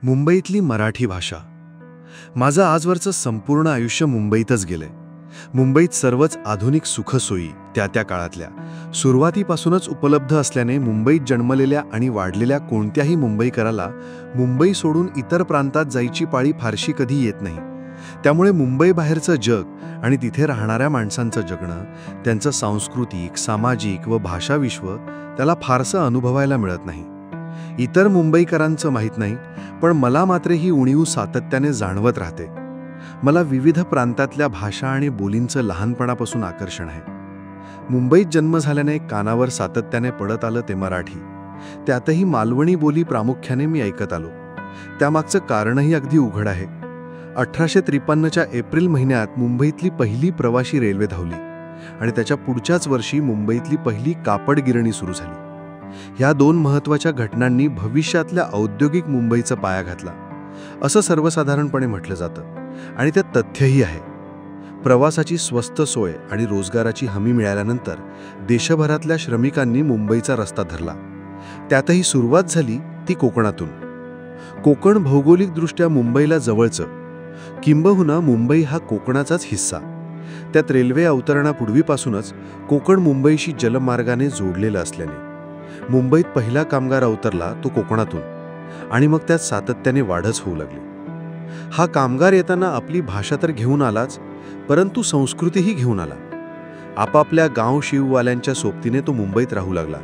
मुंबईतली मराठी भाषा. माझं आजवरचं संपूर्ण आयुष्य मुंबईतच गेलंय. मुंबईत सर्वच आधुनिक सुखसोयी त्या त्या काळातल्या सुरुवातीपासूनच उपलब्ध असल्याने मुंबईत जन्मलेल्या आणि वाढलेल्या कोणत्याही मुंबईकराला मुंबई सोडून इतर प्रांतात जायची पाळी फारशी कधी येत नाही. त्यामुळे मुंबईबाहेरचं जग आणि तिथे राहणाऱ्या माणसांचं जगणं, त्यांचं सांस्कृतिक, सामाजिक व भाषा विश्व त्याला फारसं अनुभवायला मिळत नाही. इतर मुंबईकरांचं माहीत नाही, पण मला मात्र ही उणीव सातत्याने जाणवत राहते. मला विविध प्रांतातल्या भाषा आणि बोलींचं लहानपणापासून आकर्षण आहे. मुंबईत जन्म झाल्याने कानावर सातत्याने पडत आलं ते मराठी. त्यातही मालवणी बोली प्रामुख्याने मी ऐकत आलो. त्यामागचं कारणही अगदी उघड आहे. 1853च्या एप्रिल महिन्यात मुंबईतली पहिली प्रवासी रेल्वे धावली आणि त्याच्या पुढच्याच वर्षी मुंबईतली पहिली कापड गिरणी सुरू झाली. ह्या दोन महत्त्वाच्या घटनांनी भविष्यातल्या औद्योगिक मुंबईचा पाया घातला असं सर्वसाधारणपणे म्हटलं जातं आणि त्यात तथ्यही आहे. प्रवासाची स्वस्त सोय आणि रोजगाराची हमी मिळाल्यानंतर देशभरातल्या श्रमिकांनी मुंबईचा रस्ता धरला. त्यातही सुरुवात झाली ती कोकणातून. कोकण भौगोलिकदृष्ट्या मुंबईला जवळचं, किंबहुना मुंबई हा कोकणाचाच हिस्सा. त्यात रेल्वे अवतरणापूर्वीपासूनच कोकण मुंबईशी जलमार्गाने जोडलेलं असल्याने मुंबईत पहिला कामगार अवतरला तो कोकणातून आणि मग त्यात सातत्याने वाढच होऊ लागली. हा कामगार येताना आपली भाषा तर घेऊन आलाच, परंतु संस्कृतीही घेऊन आला. आपापल्या गाव शिववाल्यांच्या सोबतीने तो मुंबईत राहू लागला.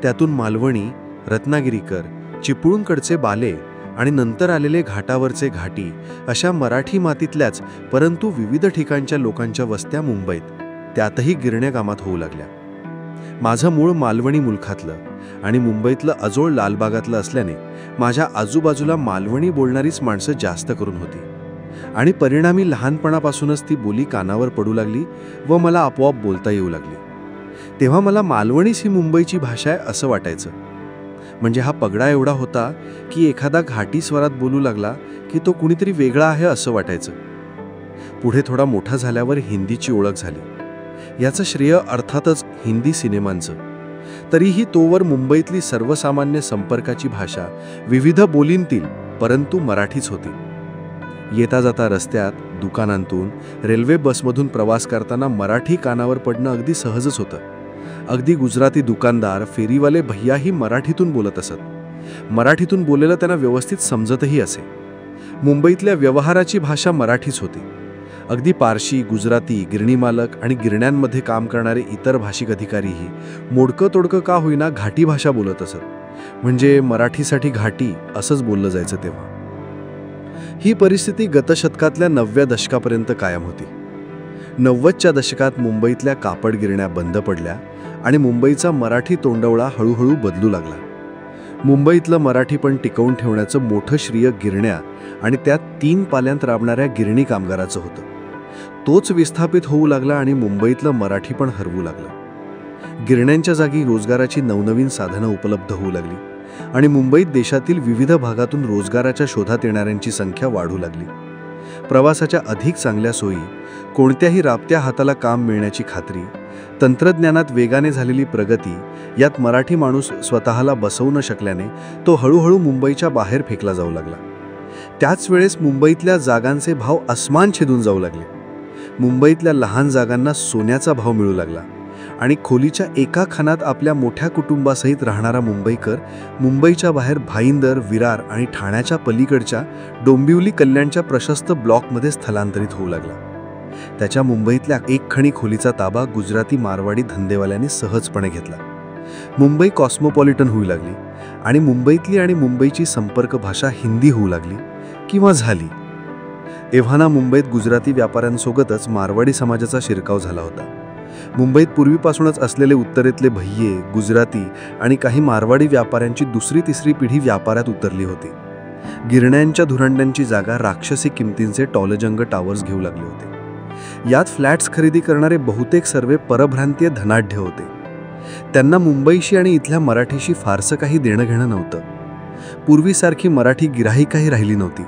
त्यातून मालवणी, रत्नागिरीकर, चिपळूणकडचे बाले आणि नंतर आलेले घाटावरचे घाटी अशा मराठी मातीतल्याच परंतु विविध ठिकाणच्या लोकांच्या वस्त्या मुंबईत, त्यातही गिरण्या कामात होऊ लागल्या. माझं मूळ मालवणी मुलखातलं आणि मुंबईतलं अजोळ लालबागातलं असल्याने माझ्या आजूबाजूला मालवणी बोलणारीच माणसं जास्त करून होती आणि परिणामी लहानपणापासूनच ती बोली कानावर पडू लागली व मला आपोआप बोलता येऊ लागली. तेव्हा मला मालवणीच ही मुंबईची भाषा आहे असं वाटायचं. म्हणजे हा पगडा एवढा होता की एखादा घाटी स्वरात बोलू लागला की तो कुणीतरी वेगळा आहे असं वाटायचं. पुढे थोडा मोठा झाल्यावर हिंदीची ओळख झाली. याचं श्रेय अर्थातच हिंदी सिनेमांचं. तरीही तोवर मुंबईतली सर्वसामान्य संपर्काची भाषा विविध बोलींतील परंतु मराठीच होती. येता जाता रस्त्यात, दुकानांतून, रेल्वे बसमधून प्रवास करताना मराठी कानावर पडणं अगदी सहजच होतं. अगदी गुजराती दुकानदार, फेरीवाले भैयाही मराठीतून बोलत असत. मराठीतून बोललेलं त्यांना व्यवस्थित समजतही असे. मुंबईतल्या व्यवहाराची भाषा मराठीच होती. अगदी पारशी, गुजराती, गिरणी मालक आणि गिरण्यांमध्ये काम करणारे इतर भाषिक अधिकारीही मोडकं तोडकं का होईना घाटी भाषा बोलत असत. म्हणजे मराठीसाठी घाटी असंच बोललं जायचं तेव्हा. ही परिस्थिती गतशतकातल्या 90व्या दशकापर्यंत कायम होती. 90च्या दशकात मुंबईतल्या कापड गिरण्या बंद पडल्या आणि मुंबईचा मराठी तोंडवळा हळूहळू बदलू लागला. मुंबईतलं मराठीपण टिकवून ठेवण्याचं मोठं श्रेय गिरण्या आणि त्यात 3 पाल्यांत राबणाऱ्या गिरणी कामगाराचं होतं. तोच विस्थापित होऊ लागला आणि मुंबईतलं मराठीपण हरवू लागलं. गिरण्यांच्या जागी रोजगाराची नवनवीन साधनं उपलब्ध होऊ लागली आणि मुंबईत देशातील विविध भागातून रोजगाराच्या शोधात येणाऱ्यांची संख्या वाढू लागली. प्रवासाच्या अधिक चांगल्या सोयी, कोणत्याही राबत्या हाताला काम मिळण्याची खात्री, तंत्रज्ञानात वेगाने झालेली प्रगती यात मराठी माणूस स्वतःला बसवू न शकल्याने तो हळूहळू मुंबईच्या बाहेर फेकला जाऊ लागला. त्याच वेळेस मुंबईतल्या जागांचे भाव अस्मान छेदून जाऊ लागले. मुंबईतल्या लहान जागांना सोन्याचा भाव मिळू लागला आणि खोलीच्या एका खानात आपल्या मोठ्या कुटुंबासहित राहणारा मुंबईकर मुंबईच्या बाहेर भाईंदर, विरार आणि ठाण्याच्या पलीकडच्या डोंबिवली कल्याणच्या प्रशस्त ब्लॉकमध्ये स्थलांतरित होऊ लागला. त्याच्या मुंबईतल्या एक खणी खोलीचा ताबा गुजराती मारवाडी धंदेवाल्यांनी सहजपणे घेतला. मुंबई कॉस्मोपॉलिटन होऊ लागली आणि मुंबईतली आणि मुंबईची संपर्क भाषा हिंदी होऊ लागली किंवा झाली. एव्हाना मुंबईत गुजराती व्यापाऱ्यांसोबतच मारवाडी समाजाचा शिरकाव झाला होता. मुंबईत पूर्वीपासूनच असलेले उत्तरेतले भय्ये, गुजराती आणि काही मारवाडी व्यापाऱ्यांची दुसरी तिसरी पिढी व्यापारात उतरली होती. गिरण्यांच्या धुरांड्यांची जागा राक्षसी किमतींचे टॉलजंग टावर्स घेऊ लागले होते. यात फ्लॅट्स खरेदी करणारे बहुतेक सर्व परभ्रांतीय धनाढ्य होते. त्यांना मुंबईशी आणि इथल्या मराठीशी फारसं काही देणं घेणं नव्हतं. पूर्वीसारखी मराठी गिराहिकाही राहिली नव्हती.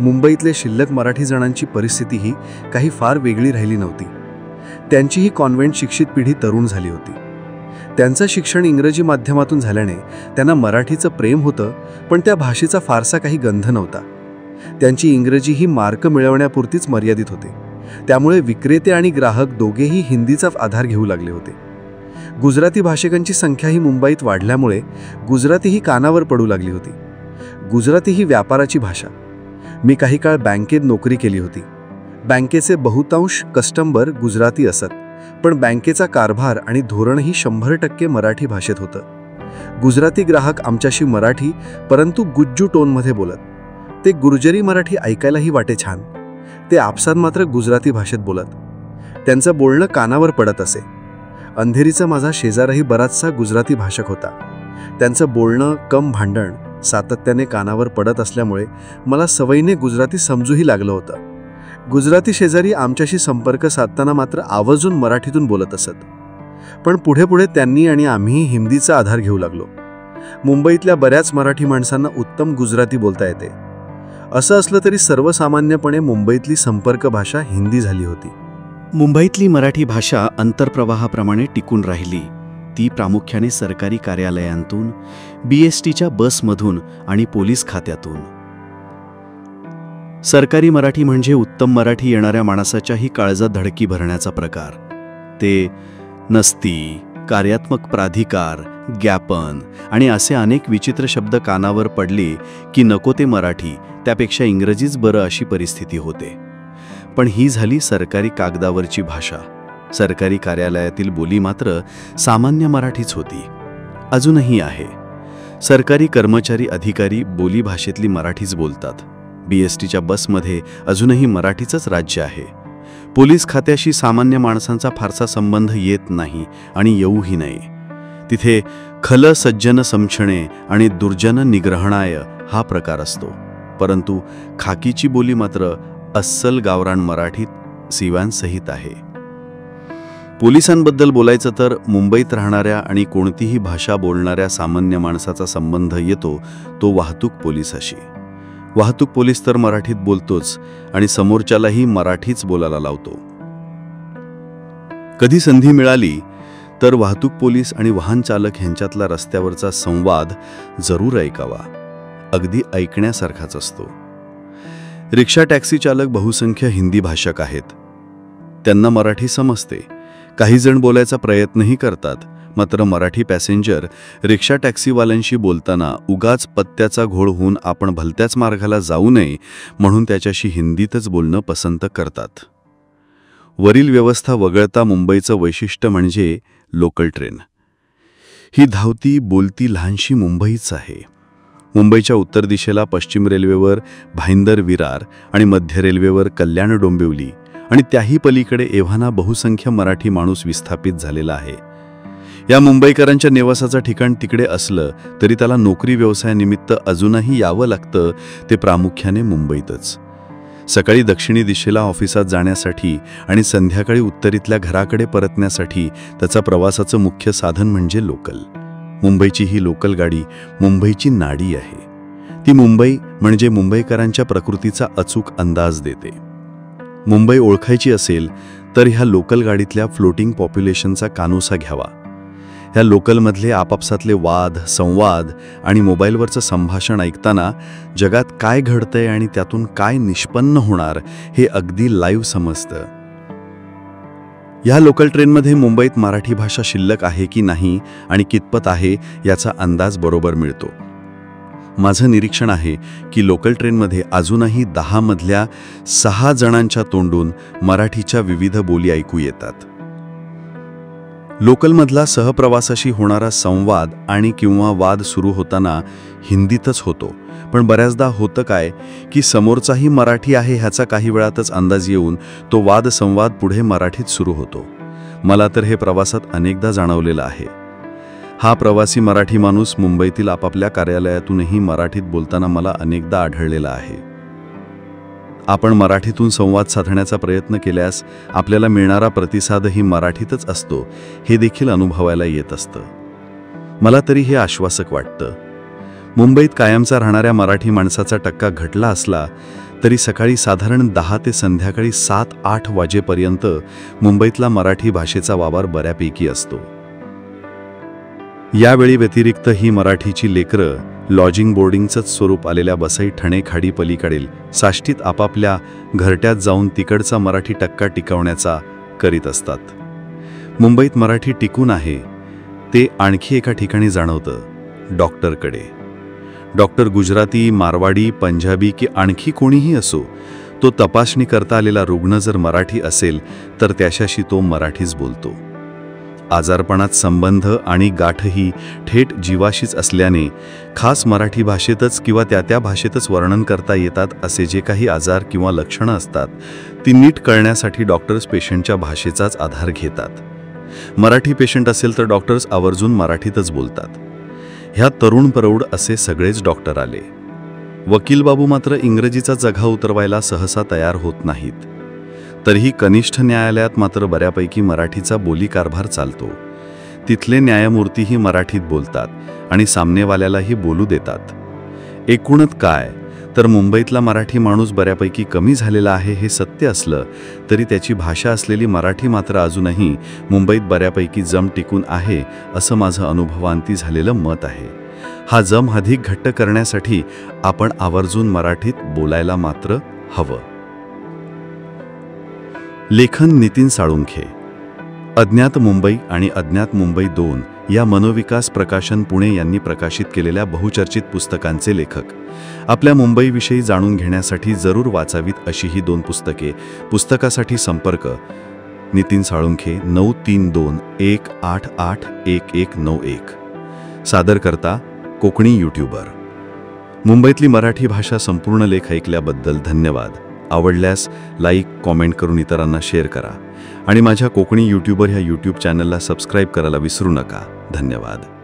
मुंबईतले शिल्लक मराठी जणांची परिस्थितीही काही फार वेगळी राहिली नव्हती. त्यांचीही कॉन्व्हेंट शिक्षित पिढी तरुण झाली होती. त्यांचं शिक्षण इंग्रजी माध्यमातून झाल्याने त्यांना मराठीचं प्रेम होतं, पण त्या भाषेचा फारसा काही गंध नव्हता. त्यांची इंग्रजी ही मार्क मिळवण्यापुरतीच मर्यादित होते. त्यामुळे विक्रेते आणि ग्राहक दोघेही हिंदीचा आधार घेऊ लागले होते. गुजराती भाषिकांची संख्याही मुंबईत वाढल्यामुळे गुजराती ही कानावर पडू लागली होती. गुजराती ही व्यापाराची भाषा. मी काही काळ बँकेत नोकरी केली होती. बँकेचे बहुतांश कस्टमर गुजराती असत, पण बँकेचा कारभार आणि धोरणही 100% मराठी भाषेत होतं. गुजराती ग्राहक आमच्याशी मराठी परंतु गुज्जू टोनमध्ये बोलत. ते गुर्जरी मराठी ऐकायलाही वाटे छान. ते आपसात मात्र गुजराती भाषेत बोलत. त्यांचं बोलणं कानावर पडत असे. अंधेरीचा माझा शेजारही बराचसा गुजराती भाषक होता. त्यांचं बोलणं कम भांडण सातत्याने कानावर पडत असल्यामुळे मला सवयीने गुजराती समजूही लागलं होतं. गुजराती शेजारी आमच्याशी संपर्क साधताना मात्र आवर्जून मराठीतून बोलत असत. पण पुढे पुढे त्यांनी आणि आम्ही हिंदीचा आधार घेऊ लागलो. मुंबईतल्या बऱ्याच मराठी माणसांना उत्तम गुजराती बोलता येते. असं असलं तरी सर्वसामान्यपणे मुंबईतली संपर्क भाषा हिंदी झाली होती. मुंबईतली मराठी भाषा अंतर्प्रवाहाप्रमाणे टिकून राहिली. ती प्रामुख्याने सरकारी कार्यालयांतून, BSTच्या बसमधून आणि पोलीस खात्यातून. सरकारी मराठी म्हणजे उत्तम मराठी येणाऱ्या माणसाच्याही काळजात धडकी भरण्याचा प्रकार. ते नसती, कार्यात्मक प्राधिकार, ज्ञापन आणि असे अनेक विचित्र शब्द कानावर पडले की नको ते मराठी, त्यापेक्षा इंग्रजीच बरं अशी परिस्थिती होते. पण ही झाली सरकारी कागदावरची भाषा. सरकारी कार्यालयातील बोली मात्र सामान्य मराठीच होती. अजूनही आहे. सरकारी कर्मचारी अधिकारी बोली भाषेतली मराठीच बोलतात. BSTच्या बसमध्ये अजूनही मराठीचंच राज्य आहे. पोलीस खात्याशी सामान्य माणसांचा फारसा संबंध येत नाही आणि येऊही नाही. तिथे खल सज्जन समक्षणे आणि दुर्जन निग्रहणाय हा प्रकार असतो. परंतु खाकीची बोली मात्र अस्सल गावरान मराठीत सिवांसहित आहे. पोलिसांबद्दल बोलायचं तर मुंबईत राहणाऱ्या आणि कोणतीही भाषा बोलणाऱ्या सामान्य माणसाचा संबंध येतो तो वाहतूक पोलिसाशी. वाहतूक पोलीस तर मराठीत बोलतोच आणि समोरच्यालाही मराठीच बोलायला लावतो. कधी संधी मिळाली तर वाहतूक पोलीस आणि वाहन चालक यांच्यातला रस्त्यावरचा संवाद जरूर ऐकावा. अगदी ऐकण्यासारखाच असतो. रिक्षा टॅक्सी चालक बहुसंख्य हिंदी भाषक आहेत. त्यांना मराठी समजते. काही जण बोलायचा प्रयत्नही करतात. मात्र मराठी पॅसेंजर रिक्षा टॅक्सीवाल्यांशी बोलताना उगाच पत्त्याचा घोळ होऊन आपण भलत्याच मार्गाला जाऊ नये म्हणून त्याच्याशी हिंदीतच बोलणं पसंत करतात. वरील व्यवस्था वगळता मुंबईचं वैशिष्ट्य म्हणजे लोकल ट्रेन. ही धावती बोलती लहानशी मुंबईच आहे. मुंबईच्या उत्तर दिशेला पश्चिम रेल्वेवर भाईंदर विरार आणि मध्य रेल्वेवर कल्याण डोंबिवली आणि त्याही पलीकडे एव्हाना बहुसंख्य मराठी माणूस विस्थापित झालेला आहे. या मुंबईकरांच्या निवासाचं ठिकाण तिकडे असलं तरी त्याला नोकरी व्यवसायानिमित्त अजूनही यावं लागतं ते प्रामुख्याने मुंबईतच. सकाळी दक्षिणी दिशेला ऑफिसात जाण्यासाठी आणि संध्याकाळी उत्तरेतल्या घराकडे परतण्यासाठी त्याचा प्रवासाचं मुख्य साधन म्हणजे लोकल. मुंबईची ही लोकल गाडी मुंबईची नाडी आहे. ती मुंबई म्हणजे मुंबईकरांच्या प्रकृतीचा अचूक अंदाज देते. मुंबई ओळखायची असेल तर ह्या लोकल गाडीतल्या फ्लोटिंग पॉप्युलेशनचा कानोसा घ्यावा. ह्या लोकलमधले आपापसातले वाद, संवाद आणि मोबाईलवरचं संभाषण ऐकताना जगात काय घडतंय आणि त्यातून काय निष्पन्न होणार हे अगदी लाईव्ह समजतं. ह्या लोकल ट्रेनमध्ये मुंबईत मराठी भाषा शिल्लक आहे की नाही आणि कितपत आहे याचा अंदाज बरोबर मिळतो. माझं निरीक्षण आहे की लोकल ट्रेनमध्ये अजूनही 10 मधल्या 6 जणांच्या तोंडून मराठीच्या विविध बोली ऐकू येतात. लोकलमधला सहप्रवासाशी होणारा संवाद आणि किंवा वाद सुरू होताना हिंदीतच होतो. पण बऱ्याचदा होतं काय की समोरचाही मराठी आहे ह्याचा काही वेळातच अंदाज येऊन तो वाद संवाद पुढे मराठीत सुरू होतो. मला तर हे प्रवासात अनेकदा जाणवलेलं आहे. हा प्रवासी मराठी माणूस मुंबईतील आपापल्या कार्यालयातूनही मराठीत बोलताना मला अनेकदा आढळलेला आहे. आपण मराठीतून संवाद साधण्याचा प्रयत्न केल्यास आपल्याला मिळणारा प्रतिसादही मराठीतच असतो हे देखील अनुभवायला येत असतं. मला तरी हे आश्वासक वाटतं. मुंबईत कायमचा राहणाऱ्या मराठी माणसाचा टक्का घटला असला तरी सकाळी साधारण 10 ते संध्याकाळी 7-8 वाजेपर्यंत मुंबईतला मराठी भाषेचा वावर बऱ्यापैकी असतो. यावेळी व्यतिरिक्त ही मराठीची लेकरं लॉजिंग बोर्डिंगचंच स्वरूप आलेल्या बसाई ठणे खाडी पलीकडील साष्टीत आपापल्या घरट्यात जाऊन तिकडचा मराठी टक्का टिकवण्याचा करीत असतात. मुंबईत मराठी टिकून आहे ते आणखी एका ठिकाणी जाणवतं, डॉक्टरकडे. डॉक्टर गुजराती, मारवाडी, पंजाबी की आणखी कोणीही असो, तो तपासणी करता आलेला रुग्ण जर मराठी असेल तर त्याच्याशी तो मराठीच बोलतो. आजारपणात संबंध आणि गाठही थेट जीवाशीच असल्याने खास मराठी भाषेतच किंवा त्या भाषेतच वर्णन करता येतात असे जे काही आजार किंवा लक्षणं असतात ती नीट कळण्यासाठी डॉक्टर्स पेशंटच्या भाषेचाच आधार घेतात. मराठी पेशंट असेल तर डॉक्टर्स आवर्जून मराठीतच बोलतात. ह्या तरुण प्रौढ असे सगळेच डॉक्टर आले. वकील बाबू मात्र इंग्रजीचा जघा उतरवायला सहसा तयार होत नाहीत. तरीही कनिष्ठ न्यायालयात मात्र बऱ्यापैकी मराठीचा बोली कारभार चालतो. तिथले न्यायमूर्तीही मराठीत बोलतात आणि सामनेवाल्यालाही बोलू देतात. एकूणच काय तर मुंबईतला मराठी माणूस बऱ्यापैकी कमी झालेला आहे हे सत्य असलं तरी त्याची भाषा असलेली मराठी मात्र अजूनही मुंबईत बऱ्यापैकी जम टिकून आहे असं माझं अनुभवांती झालेलं मत आहे. हा जम अधिक घट्ट करण्यासाठी आपण आवर्जून मराठीत बोलायला मात्र हवं. लेखन नितीन साळुंखे. अज्ञात मुंबई आणि अज्ञात मुंबई 2 या मनोविकास प्रकाशन पुणे यांनी प्रकाशित केलेल्या बहुचर्चित पुस्तकांचे लेखक. आपल्या मुंबईविषयी जाणून घेण्यासाठी जरूर वाचावीत अशी ही 2 पुस्तके. पुस्तकासाठी संपर्क नितीन साळुंखे 9321881191. सादरकर्ता कोकणी यूट्यूबर. मुंबईतली मराठी भाषा संपूर्ण लेख ऐकल्याबद्दल धन्यवाद. आवडल्यास लाईक, कॉमेंट करून इतरांना शेअर करा आणि माझ्या कोकणी यूट्यूबर ह्या यूट्यूब चॅनलला सबस्क्राईब करायला विसरू नका. धन्यवाद.